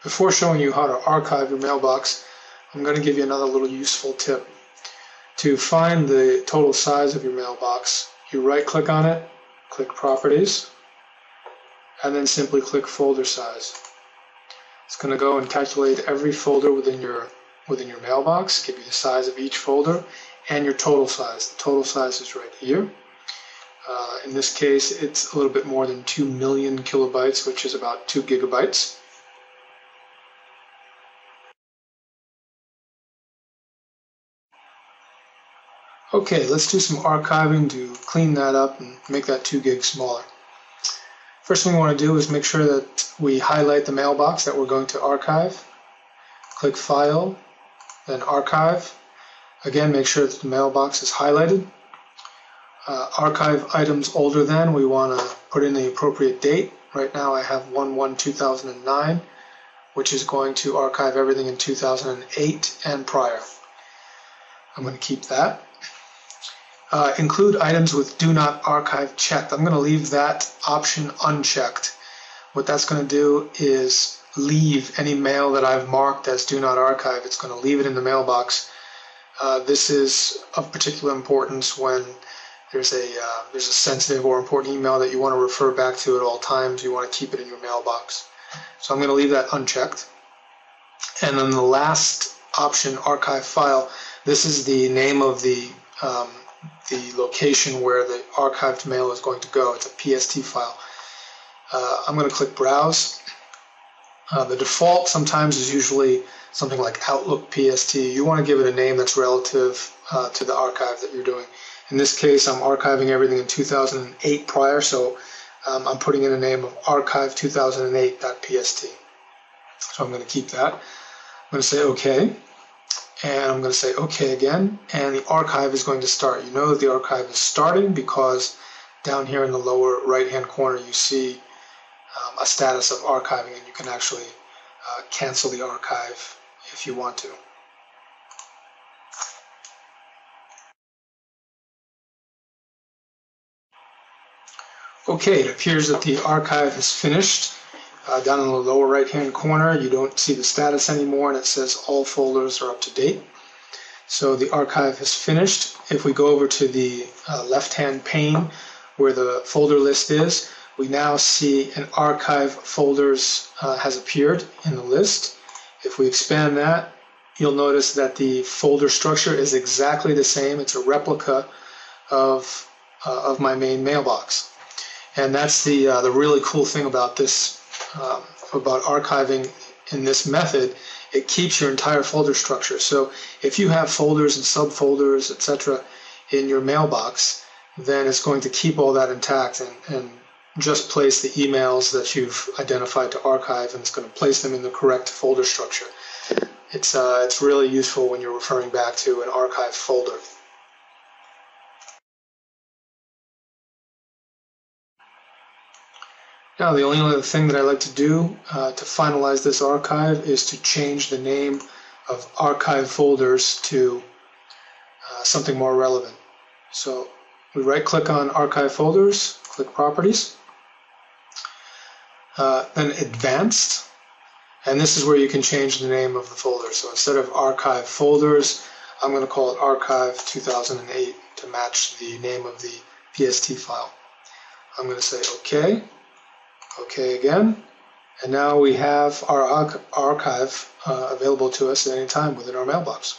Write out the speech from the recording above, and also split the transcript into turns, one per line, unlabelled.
Before showing you how to archive your mailbox, I'm going to give you another little useful tip. To find the total size of your mailbox, you right-click on it, click Properties, and then simply click Folder Size. It's going to go and calculate every folder within your mailbox, give you the size of each folder, and your total size. The total size is right here. In this case, it's a little bit more than 2 million kilobytes, which is about 2 gigabytes. Okay, let's do some archiving to clean that up and make that 2 gig smaller. First thing we want to do is make sure that we highlight the mailbox that we're going to archive. Click File, then Archive. Again, make sure that the mailbox is highlighted. Archive items older than, we want to put in the appropriate date. Right now I have 1/1/2009, which is going to archive everything in 2008 and prior. I'm going to keep that. Include items with Do Not Archive checked. I'm going to leave that option unchecked. What that's going to do is leave any mail that I've marked as Do Not Archive. It's going to leave it in the mailbox. This is of particular importance when there's a sensitive or important email that you want to refer back to at all times. You want to keep it in your mailbox. So I'm going to leave that unchecked. And then the last option, Archive File, this is the name of the location where the archived mail is going to go. It's a PST file. I'm going to click Browse. The default sometimes is usually something like Outlook PST. You want to give it a name that's relative to the archive that you're doing. In this case, I'm archiving everything in 2008 prior, so I'm putting in a name of archive2008.pst. So I'm going to keep that. I'm going to say OK. And I'm going to say OK again, and the archive is going to start. You know that the archive is starting because down here in the lower right-hand corner you see a status of archiving, and you can actually cancel the archive if you want to. Okay, it appears that the archive is finished. Down in the lower right-hand corner, you don't see the status anymore, and it says all folders are up to date. So the archive is finished. If we go over to the left-hand pane where the folder list is, we now see an archive folders has appeared in the list. If we expand that, you'll notice that the folder structure is exactly the same. It's a replica of my main mailbox. And that's the really cool thing about this. About archiving in this method, it keeps your entire folder structure. So if you have folders and subfolders, etc. in your mailbox, then it's going to keep all that intact and just place the emails that you've identified to archive, and it's going to place them in the correct folder structure. It's really useful when you're referring back to an archive folder. Now, the only other thing that I like to do to finalize this archive is to change the name of archive folders to something more relevant. So we right-click on Archive Folders, click Properties, then Advanced, and this is where you can change the name of the folder. So instead of Archive Folders, I'm going to call it Archive 2008 to match the name of the PST file. I'm going to say OK. OK again, and now we have our archive available to us at any time within our mailbox.